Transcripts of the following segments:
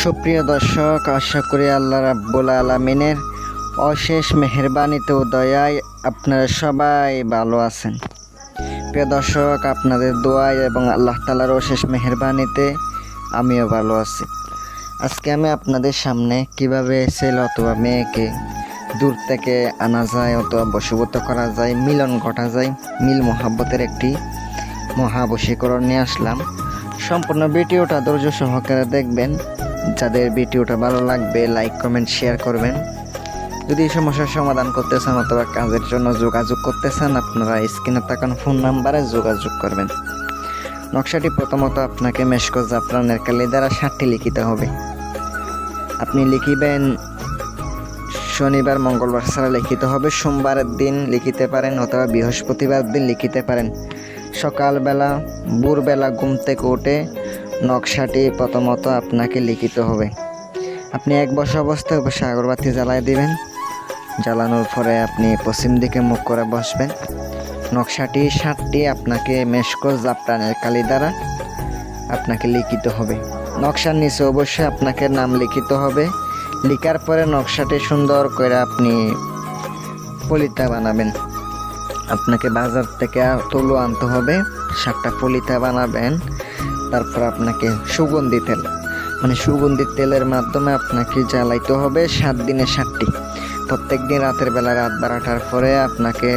সুপ্রিয় দর্শক, আশা করি আল্লাহ রাব্বুল আলামিনের অশেষ মেহেরবানিতে ও দয়ায় আপনারা সবাই ভালো আছেন। প্রিয় দর্শক, আপনাদের দোয়ায় এবং আল্লাহ তাআলার অশেষ মেহেরবানিতে আমিও ভালো আছি। আজকে আমি আপনাদের সামনে কিভাবে ছেলে অথবা মেয়েকে দূর থেকে আনা যায় অথবা বশীভূত করা যায়, মিলন ঘটা যায়, মিল মোহাব্বতের একটি মহাবশীকরণ নিয়ে আসলাম। সম্পূর্ণ ভিডিওটা ধৈর্য সহকারে দেখবেন। যাদের ভিডিওটা ভালো লাগবে লাইক কমেন্ট শেয়ার করবেন। যদি এই সমস্যার সমাধান করতে চান অথবা কাজের জন্য যোগাযোগ করতে চান, আপনারা স্ক্রিনে তাকানো ফোন নাম্বারে যোগাযোগ করবেন। নকশাটি প্রথমত আপনাকে মেশকো জাফরানের কালি দ্বারা 7টি লিখিতে হবে। আপনি লিখিবেন শনিবার মঙ্গলবার ছাড়া লিখিতে হবে। সোমবারের দিন লিখিতে পারেন অথবা বৃহস্পতিবার দিন লিখিতে পারেন। সকালবেলা ভোরবেলা ঘুম থেকে উঠে নকশাটি প্রথমত আপনাকে লিখিতে হবে। আপনি এক বসা অবস্থায় বসে আগরবাতি জ্বালায় দিবেন। জ্বালানোর পরে আপনি পশ্চিম দিকে মুখ করে বসবেন। নকশাটি 7টি আপনাকে মেশকো জাফরানের কালি দ্বারা আপনাকে লিখিতে হবে। নকশার নিচে অবশ্যই আপনাকে নাম লিখিতে হবে। লিখার পরে নকশাটি সুন্দর করে আপনি পলিতা বানাবেন। আপনাকে বাজার থেকে তুলো আনতে হবে, 7টা পলিতা বানাবেন। তারপর আপনাকে সুগন্ধি তেল সুগন্ধি তেলের মাধ্যমে আপনাকে জ্বালাইতে হবে 7 দিনে 7টি। প্রত্যেক দিন রাতের বেলা রাত 12টার পরে আপনাকে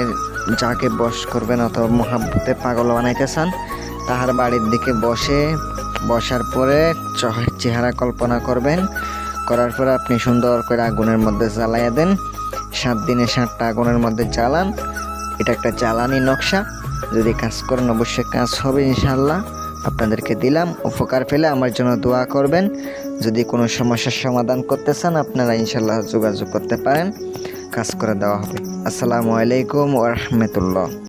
যাকে বশ করবেন অথবা মহাব্বতে পাগল বানাইতে চান তাহার বাড়ির দিকে বসার পরে চেহারা কল্পনা করবেন। করার পরে আপনি সুন্দর করে আগুনের মধ্যে জ্বালাইয়া দেন। 7 দিনে 7টা আগুনের মধ্যে জ্বালান। এটা একটা জ্বালানি নকশা। যদি কাজ করেন অবশ্যই কাজ হবে ইনশাআল্লাহ। আপনাদেরকে দিলাম, উপকার পেলে আমার জন্য দোয়া করবেন। যদি কোনো সমস্যার সমাধান করতে চান আপনারা ইনশাআল্লাহ যোগাযোগ করতে পারেন, কাজ করে দেওয়া হবে। আসসালামু আলাইকুম ওয়া রাহমাতুল্লাহ।